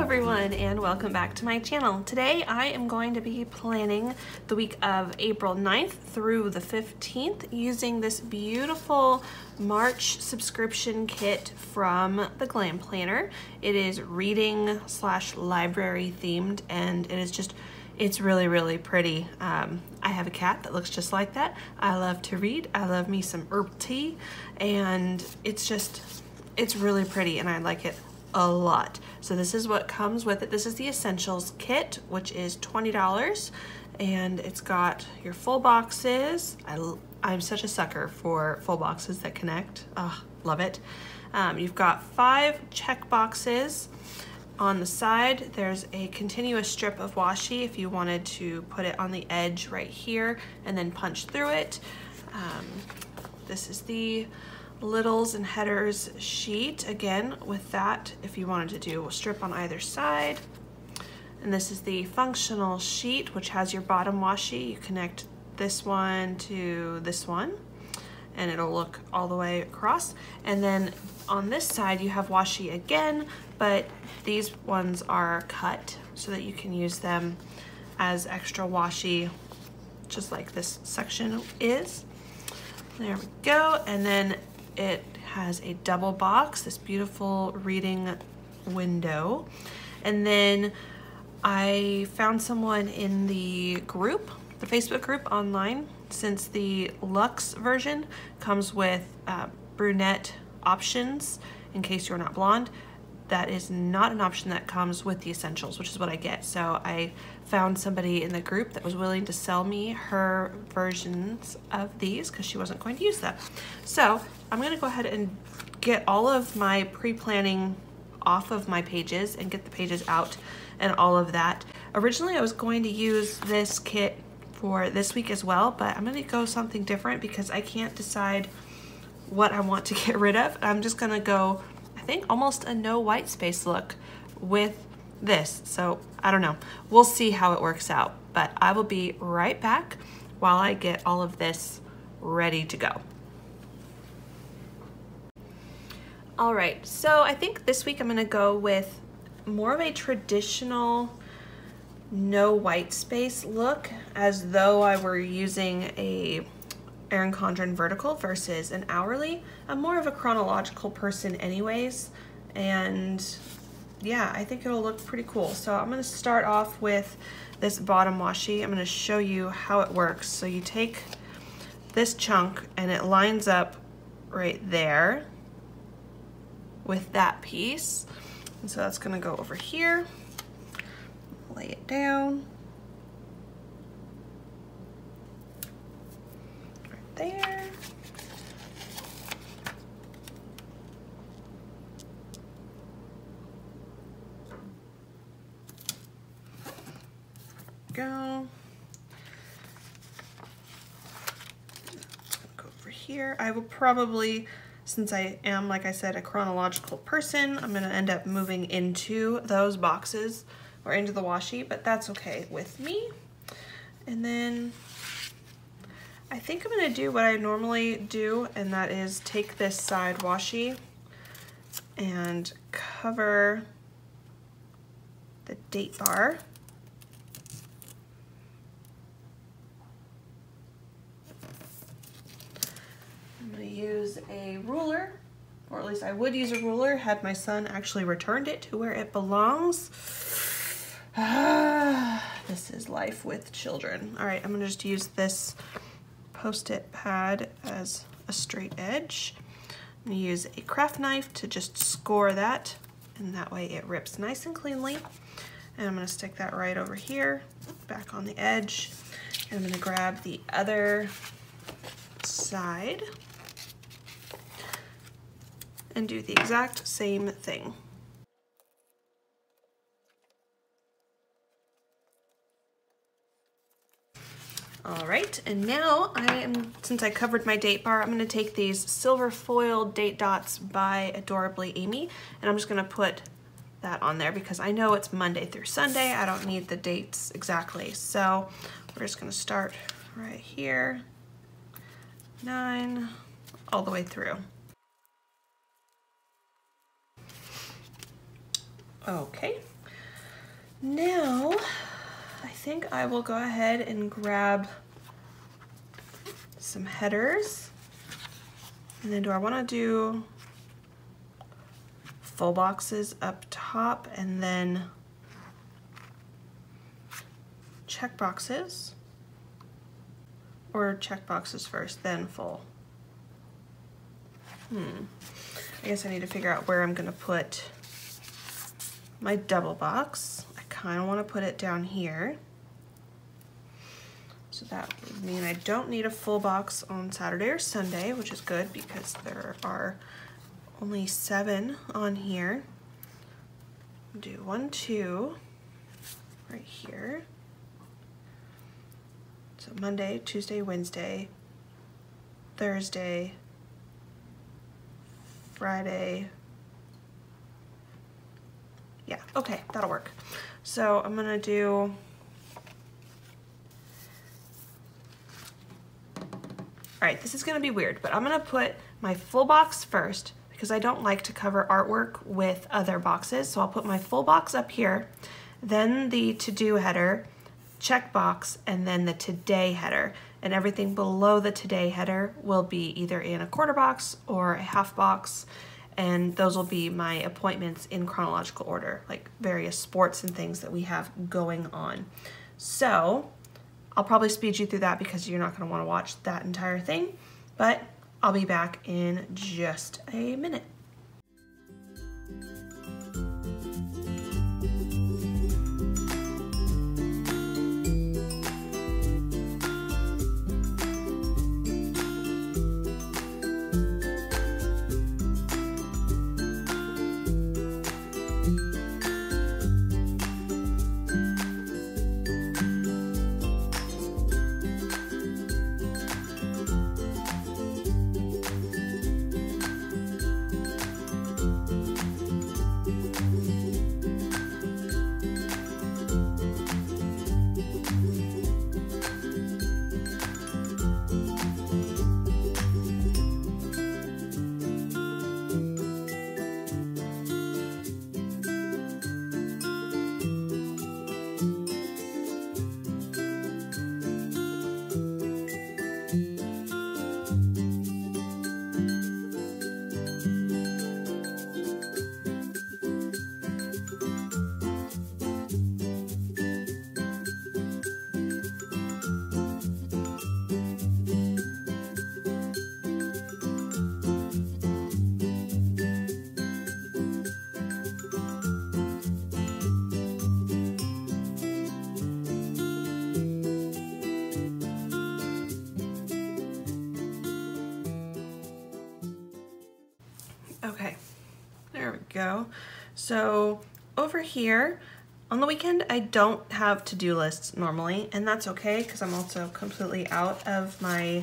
everyone, and welcome back to my channel. Today I am going to be planning the week of April 9th through the 15th using this beautiful March subscription kit from the Glam Planner. It is reading / library themed, and it's really pretty. I have a cat that looks just like that. I love to read. I love me some herbal tea, and it's really pretty, and I like it a lot. So this is what comes with it. This is the Essentials kit, which is $20, and it's got your full boxes. I'm such a sucker for full boxes that connect. Oh, love it. You've got 5 check boxes. On the side, there's a continuous strip of washi if you wanted to put it on the edge right here and then punch through it. This is the littles and headers sheet, again with that if you wanted to do a strip on either side. And this is the functional sheet, which has your bottom washi. You connect this one to this one and it'll look all the way across. And then on this side you have washi again, but these ones are cut so that you can use them as extra washi, just like this section is. There we go. And then it has a double box, this beautiful reading window. And then I found someone in the group, the Facebook group online, since the Luxe version comes with brunette options in case you're not blonde. That is not an option that comes with the Essentials, which is what I get. So I found somebody in the group that was willing to sell me her versions of these because she wasn't going to use them. So I'm gonna go ahead and get all of my pre-planning off of my pages and get the pages out and all of that. Originally I was going to use this kit for this week as well, but I'm gonna go something different because I can't decide what I want to get rid of. I'm just gonna go, I think, almost a no white space look with this. So I don't know, we'll see how it works out, but I will be right back while I get all of this ready to go. All right, so I think this week I'm gonna go with more of a traditional no white space look, as though I were using a Erin Condren vertical versus an hourly. I'm more of a chronological person anyways, and yeah, I think it'll look pretty cool. So I'm gonna start off with this bottom washi. I'm gonna show you how it works. So you take this chunk and it lines up right there with that piece. And so that's gonna go over here, lay it down. Right there. Go. Go over here. I will probably, since I am, like I said, a chronological person, I'm gonna end up moving into those boxes or into the washi, but that's okay with me. And then I think I'm gonna do what I normally do, and that is take this side washi and cover the date bar. I'm gonna use a ruler, or at least I would use a ruler had my son actually returned it to where it belongs. This is life with children. All right, I'm gonna just use this Post-it pad as a straight edge. I'm gonna use a craft knife to just score that, and that way it rips nice and cleanly. And I'm gonna stick that right over here, back on the edge. And I'm gonna grab the other side and do the exact same thing. All right, and now since I covered my date bar, I'm gonna take these silver foiled date dots by Adorably Amy, and I'm just gonna put that on there because I know it's Monday through Sunday. I don't need the dates exactly. So we're just gonna start right here, 9, all the way through. Okay, Now, I think I will go ahead and grab some headers. And then do I want to do full boxes up top and then check boxes? Or check boxes first, then full? I guess I need to figure out where I'm going to put my double box. I kind of want to put it down here. So that would mean I don't need a full box on Saturday or Sunday, which is good because there are only 7 on here. Do 1, 2 right here. So Monday, Tuesday, Wednesday, Thursday, Friday. Yeah, okay, that'll work. So I'm gonna do all right, this is gonna be weird, but I'm gonna put my full box first because I don't like to cover artwork with other boxes. So I'll put my full box up here, then the to-do header, check box, and then the today header. And everything below the today header will be either in a quarter box or a half box. And those will be my appointments in chronological order, like various sports and things that we have going on. So I'll probably speed you through that because you're not going to want to watch that entire thing, but I'll be back in just a minute. Okay, there we go. So over here, on the weekend, I don't have to-do lists normally, and that's okay because I'm also completely out of my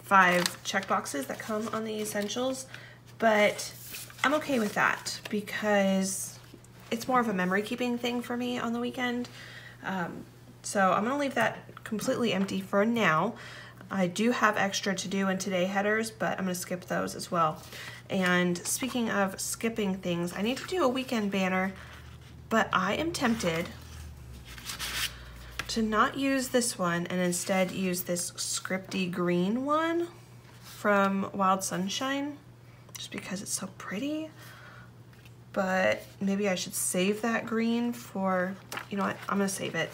5 check boxes that come on the essentials, but I'm okay with that because it's more of a memory keeping thing for me on the weekend. So I'm gonna leave that completely empty for now. I do have extra to do in today headers, but I'm gonna skip those as well. And speaking of skipping things, I need to do a weekend banner, but I am tempted to not use this one and instead use this scripty green one from Wild Sunshine, just because it's so pretty. But maybe I should save that green for, you know what, I'm gonna save it.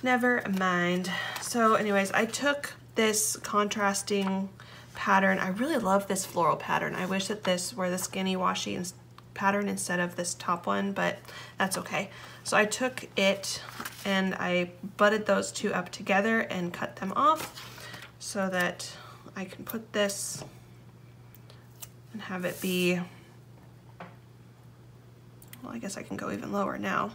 Never mind. So anyways, I took this contrasting pattern. I really love this floral pattern. I wish that this were the skinny washi pattern instead of this top one, but that's okay. So I took it and I butted those 2 up together and cut them off so that I can put this and have it be, well, I guess I can go even lower now.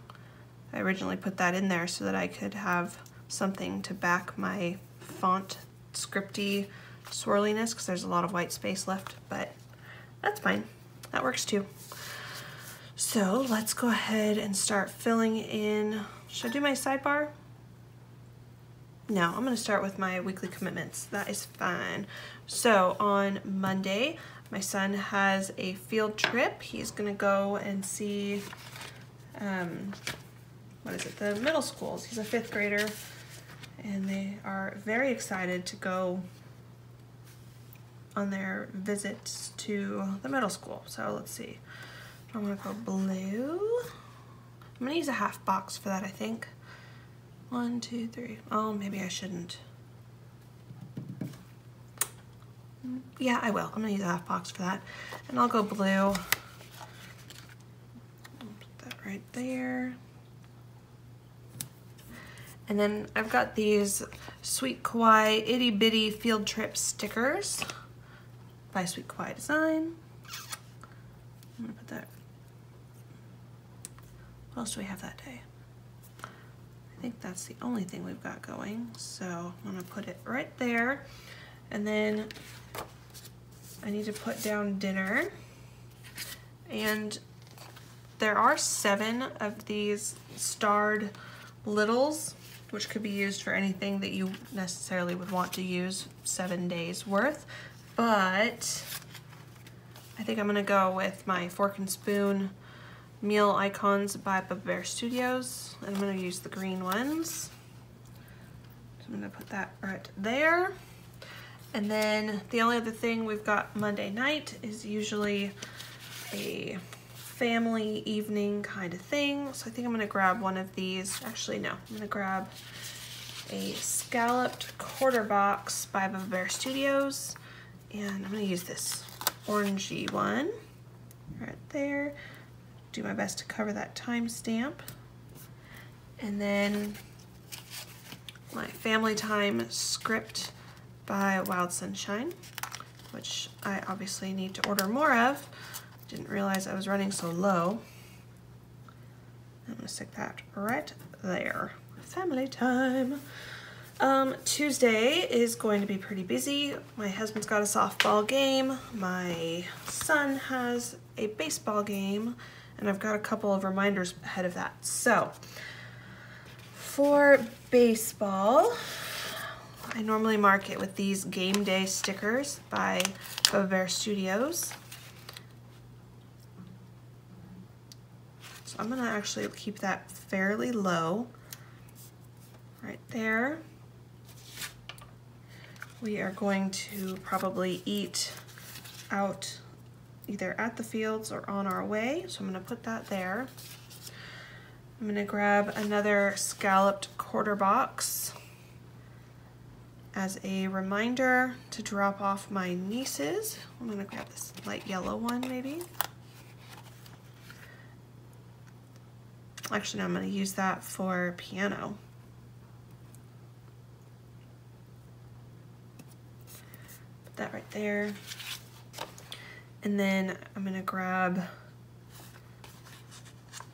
I originally put that in there so that I could have something to back my font scripty swirliness because there's a lot of white space left, but that's fine. That works too. So let's go ahead and start filling in. Should I do my sidebar? No, I'm gonna start with my weekly commitments. That is fine. So on Monday, my son has a field trip. He's gonna go and see what is it, the middle schools. He's a 5th grader, and they are very excited to go on their visits to the middle school. So let's see. I'm gonna go blue. I'm gonna use a half box for that, I think. 1, 2, 3. Oh, maybe I shouldn't. Yeah, I will. I'm gonna use a half box for that. And I'll go blue. I'll put that right there. And then I've got these Sweet Kawaii Itty Bitty Field Trip stickers by Sweet Kawaii Design. I'm gonna put that. What else do we have that day? I think that's the only thing we've got going. So I'm gonna put it right there. And then I need to put down dinner. And there are 7 of these starred littles, which could be used for anything that you necessarily would want to use 7 days worth. But I think I'm gonna go with my fork and spoon meal icons by Bear Studios, and I'm gonna use the green ones. So I'm gonna put that right there. And then the only other thing we've got Monday night is usually a family evening kind of thing. So I think I'm gonna grab one of these. Actually, no, I'm gonna grab a scalloped quarter box by Bear Studios. And I'm gonna use this orangey one right there. Do my best to cover that timestamp. And then my family time script by Wild Sunshine, which I obviously need to order more of. Didn't realize I was running so low. I'm gonna stick that right there. Family time. Tuesday is going to be pretty busy. My husband's got a softball game. My son has a baseball game, and I've got a couple of reminders ahead of that. So for baseball, I normally mark it with these game day stickers by Bear Studios. So I'm gonna actually keep that fairly low right there. We are going to probably eat out either at the fields or on our way, so I'm gonna put that there. I'm gonna grab another scalloped quarter box as a reminder to drop off my nieces. I'm gonna grab this light yellow one maybe. Actually, no, I'm gonna use that for piano. Put that right there. And then I'm gonna grab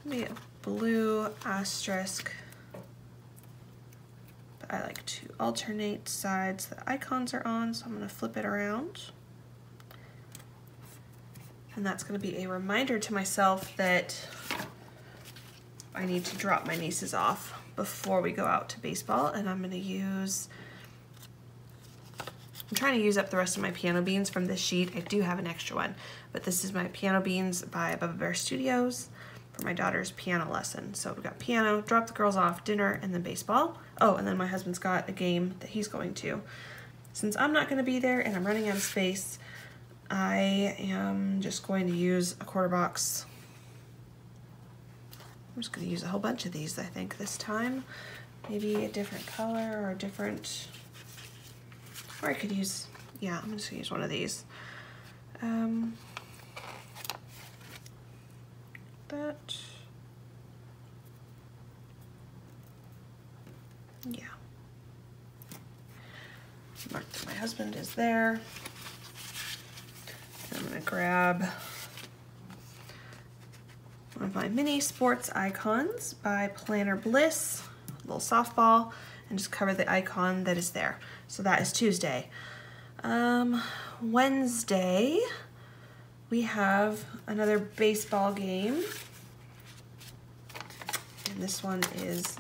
maybe a blue asterisk. But I like to alternate sides that icons are on, so I'm gonna flip it around. And that's gonna be a reminder to myself that I need to drop my nieces off before we go out to baseball. And I'm gonna use, I'm trying to use up the rest of my piano beans from this sheet. I do have an extra one, but this is my piano beans by Bear Studios for my daughter's piano lesson. So we've got piano, drop the girls off, dinner, and then baseball. Oh, and then my husband's got a game that he's going to. Since I'm not gonna be there and I'm running out of space, I am just going to use a quarter box. I'm just gonna use a whole bunch of these, I think, this time. Maybe a different color or a different, or I could use, yeah, I'm just gonna use one of these. That, yeah. Mark that my husband is there. I'm gonna grab one of my mini sports icons by Planner Bliss, a little softball, and just cover the icon that is there. So that is Tuesday. Wednesday, we have another baseball game. And this one is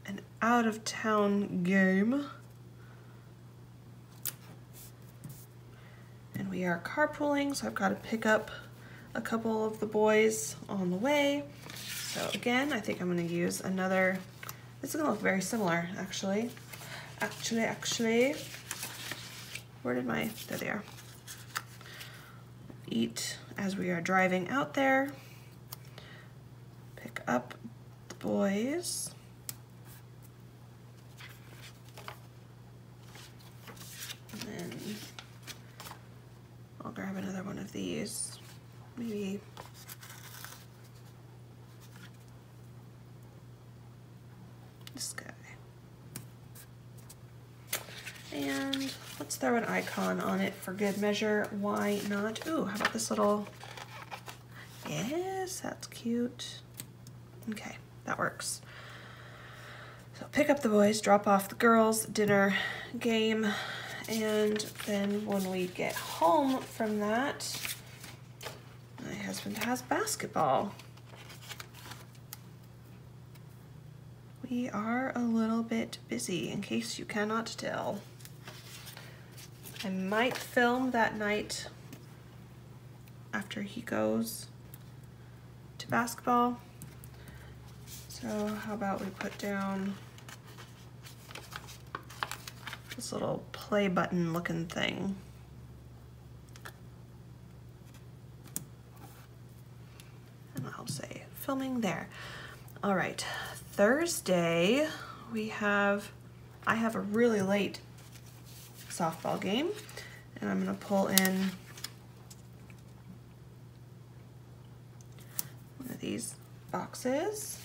an out-of-town game. And we are carpooling, so I've got to pick up a couple of the boys on the way. So again, I think I'm gonna use another, this is gonna look very similar, actually. Actually, where did my, there they are. Eat as we are driving out there. Pick up the boys. And then I'll grab another one of these. Maybe this guy. And let's throw an icon on it for good measure. Why not? Ooh, how about this little, yes, that's cute. Okay, that works. So pick up the boys, drop off the girls, dinner, game, and then when we get home from that, my husband has basketball. We are a little bit busy, in case you cannot tell. I might film that night after he goes to basketball. So how about we put down this little play button looking thing. And I'll say filming there. All right, Thursday I have a really late softball game, and I'm gonna pull in one of these boxes.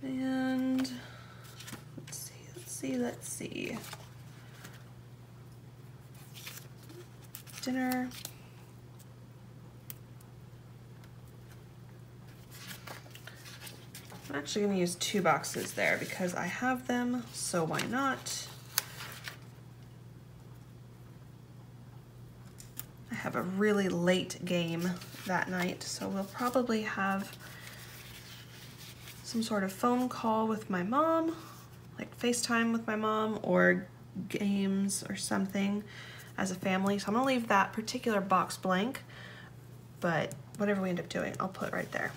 And let's see. Dinner. I'm actually going to use 2 boxes there because I have them, so why not? I have a really late game that night, so we'll probably have some sort of phone call with my mom, like FaceTime with my mom, or games or something as a family. So I'm gonna leave that particular box blank, but whatever we end up doing, I'll put right there.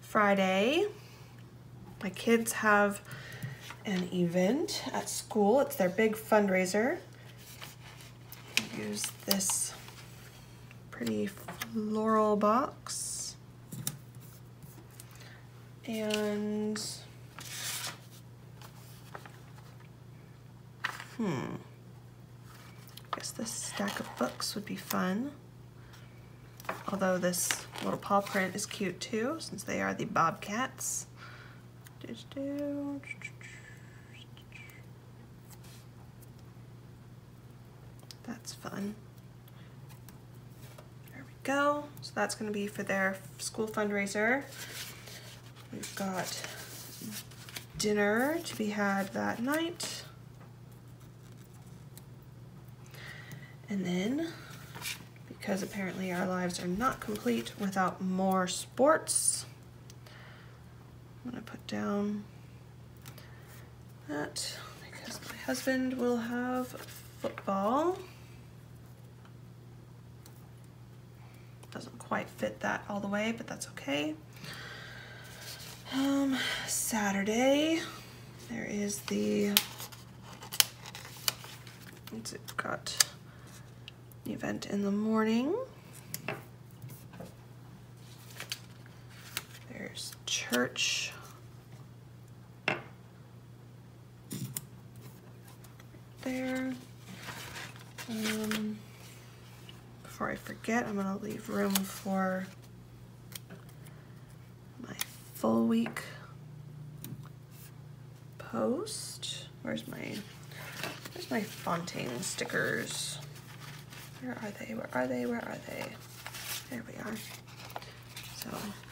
Friday, my kids have an event at school. It's their big fundraiser. Use this pretty floral box. And I guess this stack of books would be fun. Although this little paw print is cute too, since they are the bobcats. That's fun. There we go. So that's going to be for their school fundraiser. We've got dinner to be had that night. And then, because apparently our lives are not complete without more sports, I'm going to put down that because my husband will have football. Doesn't quite fit that all the way, but that's okay. Saturday, there is the, let's see, we've got the event in the morning. There's church. There. Before I forget, I'm gonna leave room for my full week post. Where's my fonting stickers? Where are they? Where are they? Where are they? There we are. So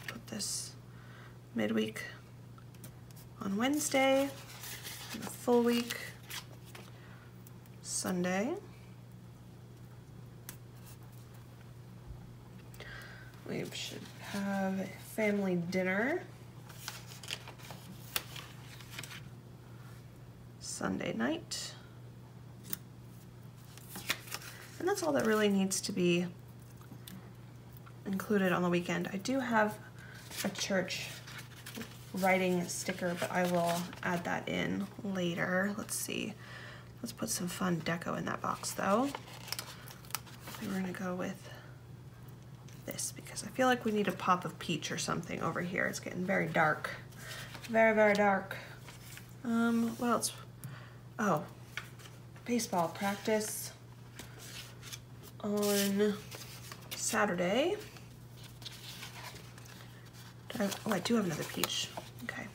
put this midweek on Wednesday, and the full week Sunday. We should have a family dinner Sunday night. And that's all that really needs to be include it on the weekend. I do have a church writing sticker, but I will add that in later. Let's see. Let's put some fun deco in that box though. We're gonna go with this because I feel like we need a pop of peach or something over here. It's getting very dark. Very, very dark. What else? Oh, baseball practice on Saturday. I do have another peach. Okay.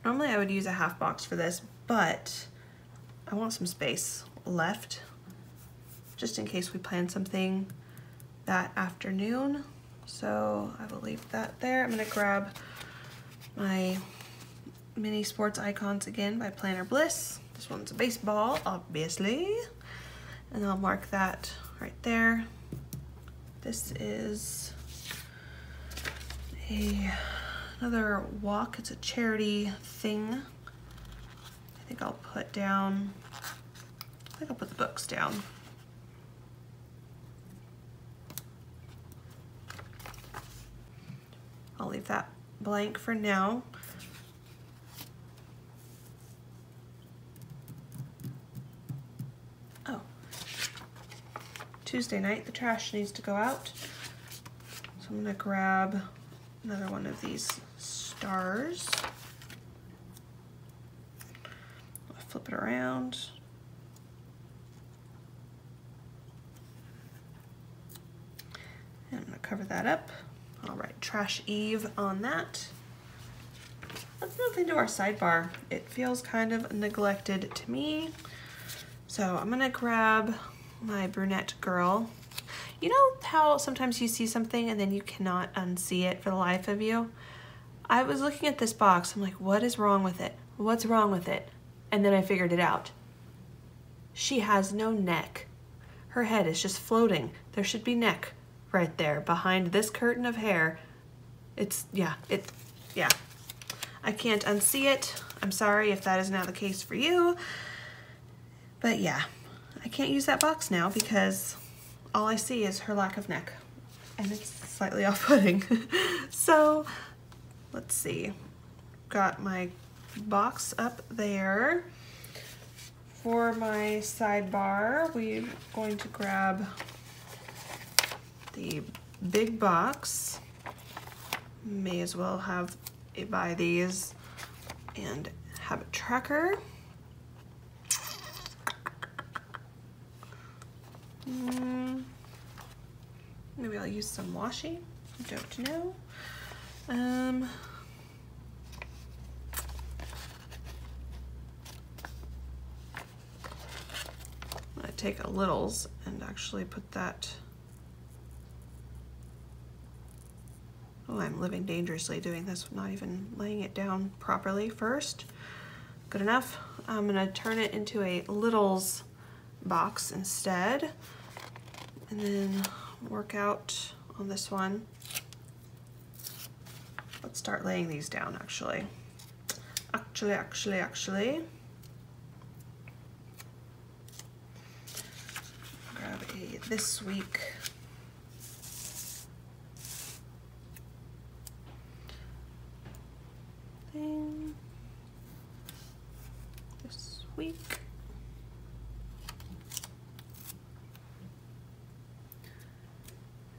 Normally I would use a half box for this, but I want some space left just in case we plan something that afternoon. So I will leave that there. I'm gonna grab my mini sports icons again by Planner Bliss. This one's a baseball, obviously. And I'll mark that right there. This is another walk. It's a charity thing. I think I'll put down, I think I'll put the books down. I'll leave that blank for now. Oh, Tuesday night, the trash needs to go out. So I'm gonna grab another one of these stars. I'll flip it around. And I'm gonna cover that up. All right, Trash Eve on that. Let's move into our sidebar. It feels kind of neglected to me. So I'm gonna grab my brunette girl. You know how sometimes you see something and then you cannot unsee it for the life of you? I was looking at this box, I'm like, what is wrong with it? What's wrong with it? And then I figured it out. She has no neck. Her head is just floating. There should be neck right there behind this curtain of hair. Yeah. I can't unsee it. I'm sorry if that is not the case for you. But yeah, I can't use that box now because all I see is her lack of neck. And it's slightly off-putting. So, let's see. Got my box up there. For my sidebar, we're going to grab the big box. May as well buy these and have a tracker. Maybe I'll use some washi. I don't know. I'm gonna take a littles and actually put that. Oh, I'm living dangerously doing this, not even laying it down properly first. Good enough. I'm gonna turn it into a littles box instead, and then work out on this one. Let's start laying these down actually. Actually. Grab a this week. Thing. This week.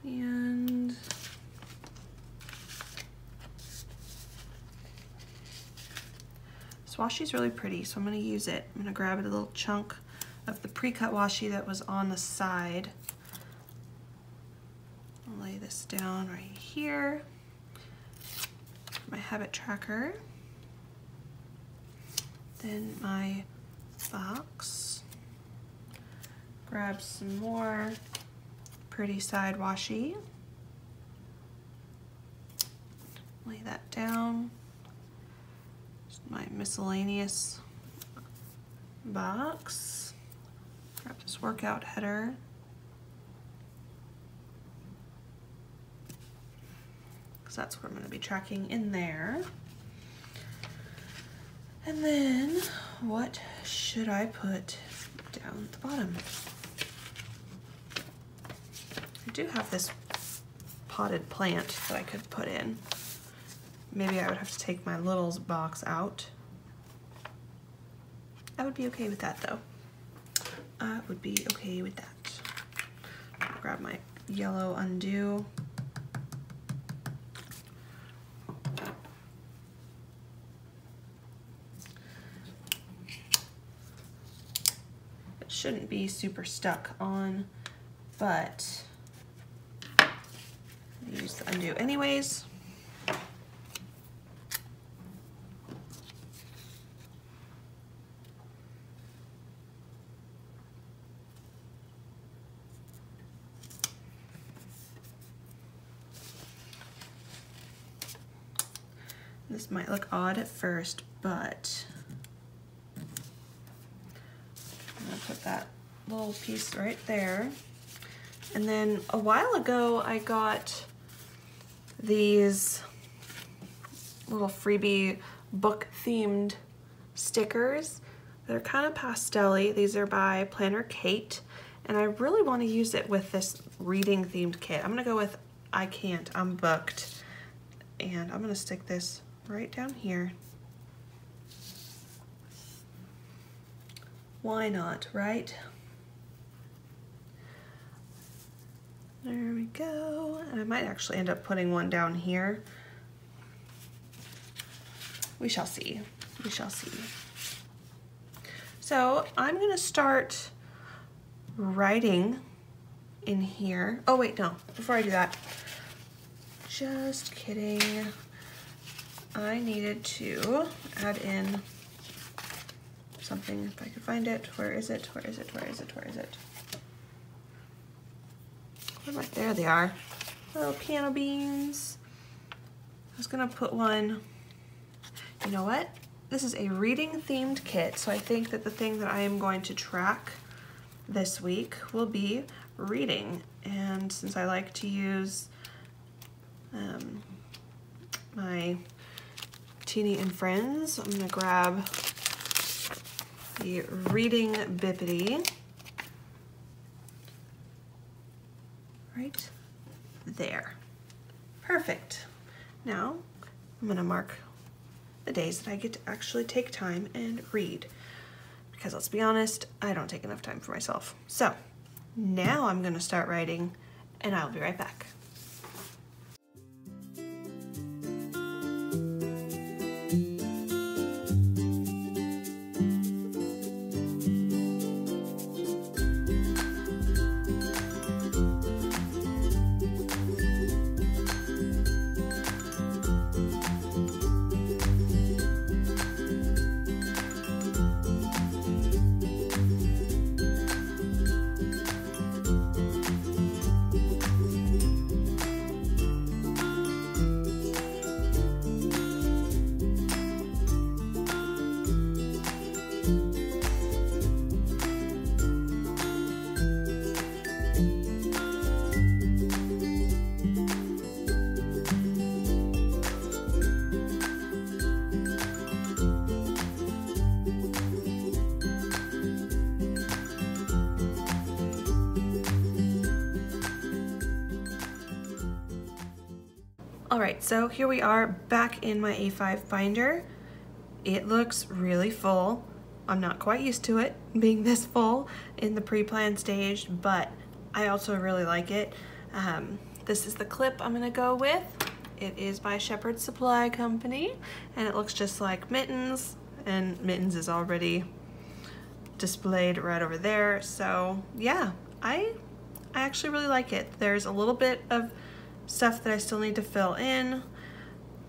And this washi's really pretty, so I'm going to use it. I'm going to grab a little chunk of the pre-cut washi that was on the side. I'll lay this down right here. My habit tracker. Then my box. Grab some more pretty side washi. Lay that down. Just my miscellaneous box. Grab this workout header. Because that's what I'm going to be tracking in there. And then what should I put down at the bottom. I do have this potted plant that I could put in. Maybe I would have to take my littles box out. I would be okay with that though. I would be okay with that. I'll grab my yellow undo. It shouldn't be super stuck on, but I use the undo anyways. This might look odd at first, but I'm gonna put that little piece right there. And then a while ago, I got these little freebie book themed stickers. They're kind of pastel-y. These are by Planner Kate, and I really want to use it with this reading themed kit. I'm gonna go with I Can't, I'm Booked, and I'm gonna stick this right down here. Why not, right? There we go. And I might actually end up putting one down here. We shall see. We shall see. So I'm gonna start writing in here. Oh wait, no, before I do that, just kidding. I needed to add in something if I could find it. Where is it? Where is it? Where is it? Where is it? Right there they are. Little piano beans. I was gonna put one, you know what? This is a reading themed kit, so I think that the thing that I am going to track this week will be reading. And since I like to use my Teeny and Friends, I'm gonna grab the reading bippity right there. Perfect. Now I'm gonna mark the days that I get to actually take time and read, because let's be honest, I don't take enough time for myself. So now I'm gonna start writing, and I'll be right back. Alright, so here we are back in my A5 binder. It looks really full. I'm not quite used to it being this full in the pre-planned stage, but I also really like it. This is the clip I'm gonna go with. It is by Shepherd's Supply Company, and it looks just like Mittens, and Mittens is already displayed right over there. So yeah, I actually really like it. There's a little bit of stuff that I still need to fill in,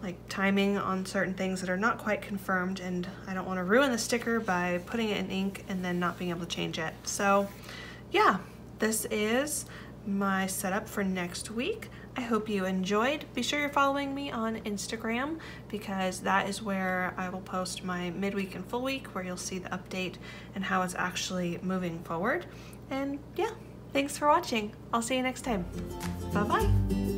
like timing on certain things that are not quite confirmed, and I don't want to ruin the sticker by putting it in ink and then not being able to change it. So yeah, this is my setup for next week. I hope you enjoyed. Be sure you're following me on Instagram, because that is where I will post my midweek and full week, where you'll see the update and how it's actually moving forward. And yeah, thanks for watching. I'll see you next time. Bye-bye.